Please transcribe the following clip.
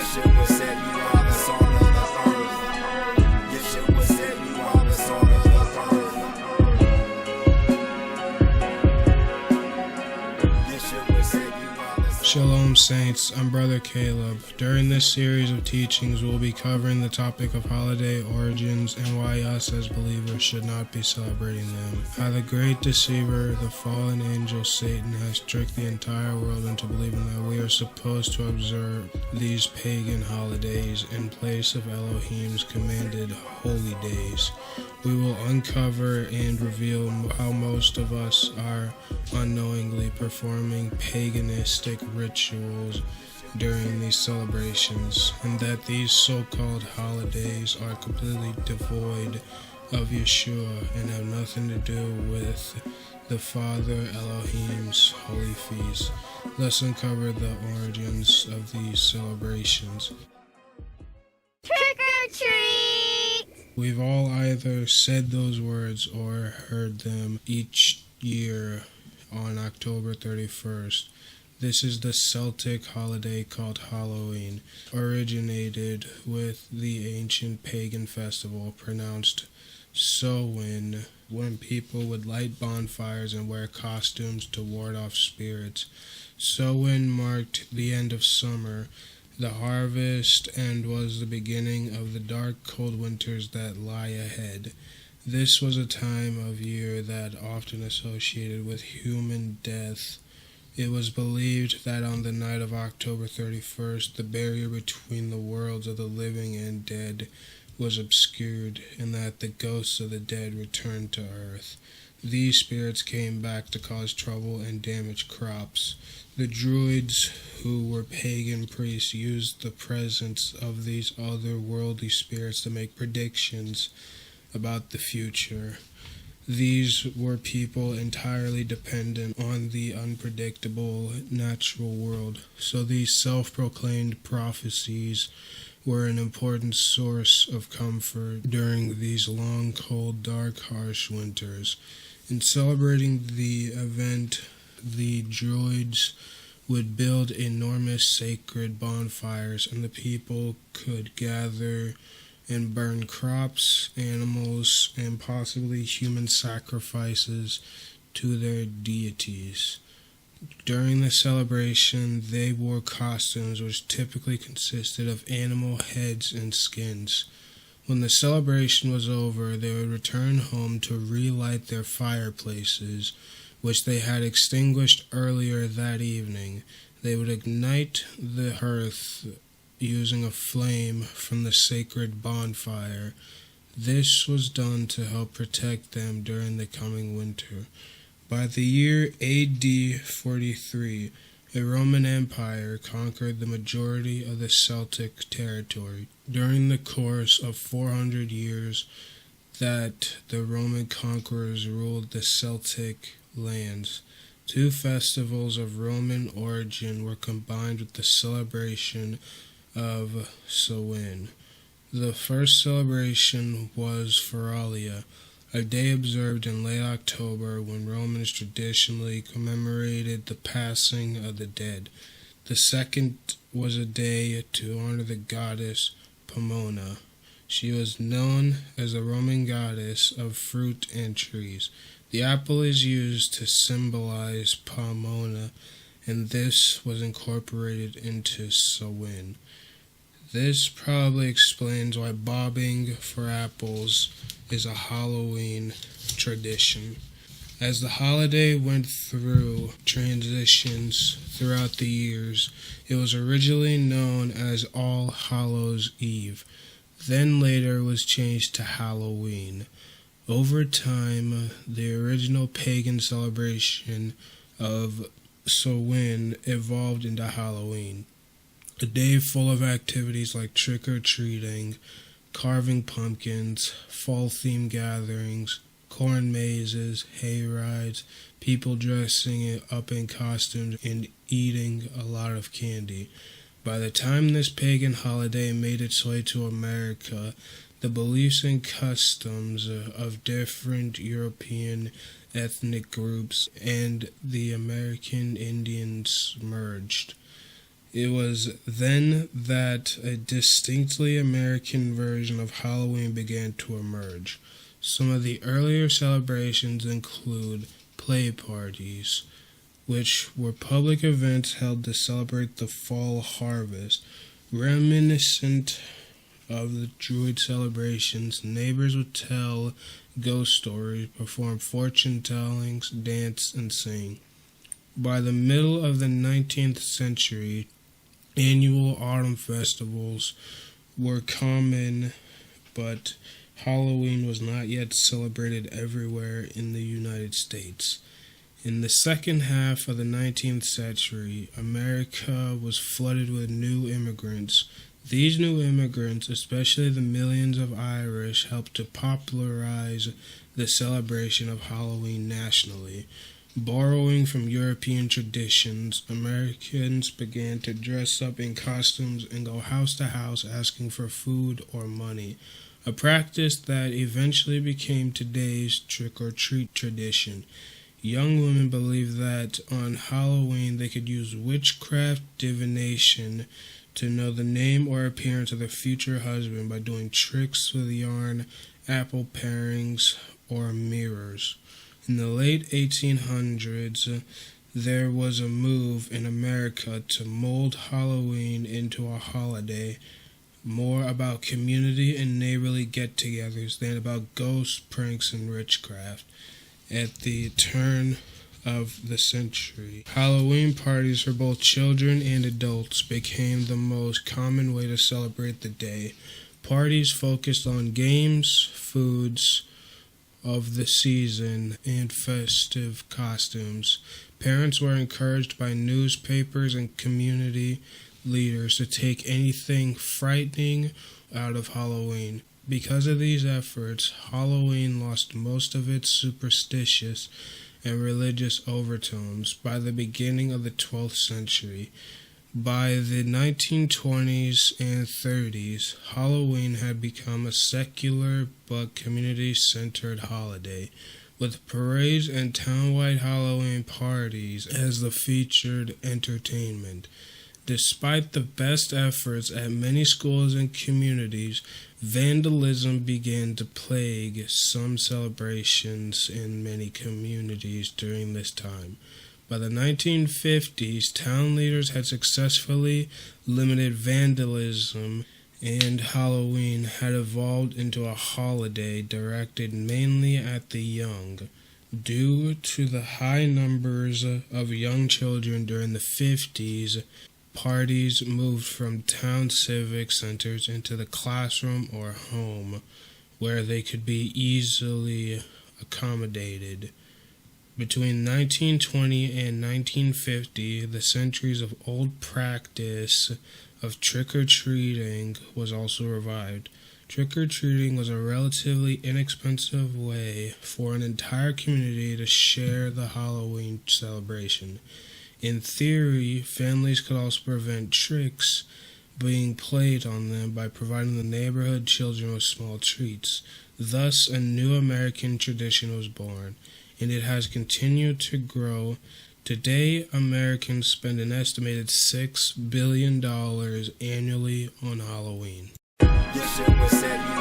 Yeshua said you are the salt of the earth. Yeshua said you are the salt of the earth. Yeshua said you are the salt. Shalom Saints, I'm Brother Caleb. During this series of teachings, we'll be covering the topic of holiday origins and why us as believers should not be celebrating them. How the great deceiver, the fallen angel Satan, has tricked the entire world into believing that we are supposed to observe these pagan holidays in place of Elohim's commanded holy days. We will uncover and reveal how most of us are unknowingly performing paganistic rituals during these celebrations, and that these so-called holidays are completely devoid of Yeshua and have nothing to do with the Father Elohim's holy feast. Let's uncover the origins of these celebrations. Trick or treat! We've all either said those words or heard them each year on October 31st. This is the Celtic holiday called Halloween, originated with the ancient pagan festival pronounced Samhain, when people would light bonfires and wear costumes to ward off spirits. Samhain marked the end of summer, the harvest, and was the beginning of the dark, cold winters that lie ahead. This was a time of year that often associated with human death. It was believed that on the night of October 31st, the barrier between the worlds of the living and dead was obscured, and that the ghosts of the dead returned to earth. These spirits came back to cause trouble and damage crops. The Druids, who were pagan priests, used the presence of these otherworldly spirits to make predictions about the future. These were people entirely dependent on the unpredictable natural world, so these self-proclaimed prophecies were an important source of comfort during these long, cold, dark, harsh winters. In celebrating the event, the Druids would build enormous sacred bonfires, and the people could gather and burn crops, animals, and possibly human sacrifices to their deities. During the celebration, they wore costumes which typically consisted of animal heads and skins. When the celebration was over, they would return home to relight their fireplaces, which they had extinguished earlier that evening. They would ignite the hearth using a flame from the sacred bonfire. This was done to help protect them during the coming winter. By the year AD 43, a Roman Empire conquered the majority of the Celtic territory. During the course of 400 years that the Roman conquerors ruled the Celtic lands, two festivals of Roman origin were combined with the celebration of Samhain. The first celebration was Feralia, a day observed in late October when Romans traditionally commemorated the passing of the dead. The second was a day to honor the goddess Pomona. She was known as the Roman goddess of fruit and trees. The apple is used to symbolize Pomona, and this was incorporated into Samhain. This probably explains why bobbing for apples is a Halloween tradition. As the holiday went through transitions throughout the years, it was originally known as All Hallows Eve, then later was changed to Halloween. Over time, the original pagan celebration of Samhain evolved into Halloween, a day full of activities like trick-or-treating, carving pumpkins, fall-themed gatherings, corn mazes, hay rides, people dressing up in costumes, and eating a lot of candy. By the time this pagan holiday made its way to America, the beliefs and customs of different European ethnic groups and the American Indians merged. It was then that a distinctly American version of Halloween began to emerge. Some of the earlier celebrations include play parties, which were public events held to celebrate the fall harvest. Reminiscent of the Druid celebrations, neighbors would tell ghost stories, perform fortune tellings, dance, and sing. By the middle of the 19th century, annual autumn festivals were common, but Halloween was not yet celebrated everywhere in the United States. In the second half of the 19th century, America was flooded with new immigrants. These new immigrants, especially the millions of Irish, helped to popularize the celebration of Halloween nationally. Borrowing from European traditions, Americans began to dress up in costumes and go house to house asking for food or money, a practice that eventually became today's trick-or-treat tradition. Young women believed that on Halloween they could use witchcraft divination to know the name or appearance of their future husband by doing tricks with yarn, apple parings, or mirrors. In the late 1800s, there was a move in America to mold Halloween into a holiday, more about community and neighborly get-togethers than about ghosts, pranks, and witchcraft. At the turn of the century, Halloween parties for both children and adults became the most common way to celebrate the day. Parties focused on games, foods of the season, and festive costumes. Parents were encouraged by newspapers and community leaders to take anything frightening out of Halloween. Because of these efforts, Halloween lost most of its superstitious and religious overtones by the beginning of the 12th century. By the 1920s and 30s, Halloween had become a secular but community-centered holiday, with parades and town-wide Halloween parties as the featured entertainment. Despite the best efforts at many schools and communities, vandalism began to plague some celebrations in many communities during this time. By the 1950s, town leaders had successfully limited vandalism, and Halloween had evolved into a holiday directed mainly at the young. Due to the high numbers of young children during the 50s, parties moved from town civic centers into the classroom or home, where they could be easily accommodated. Between 1920 and 1950, the centuries of old practice of trick-or-treating was also revived. Trick-or-treating was a relatively inexpensive way for an entire community to share the Halloween celebration. In theory, families could also prevent tricks being played on them by providing the neighborhood children with small treats. Thus, a new American tradition was born, and it has continued to grow. Today, Americans spend an estimated $6 billion annually on Halloween. Yeshua said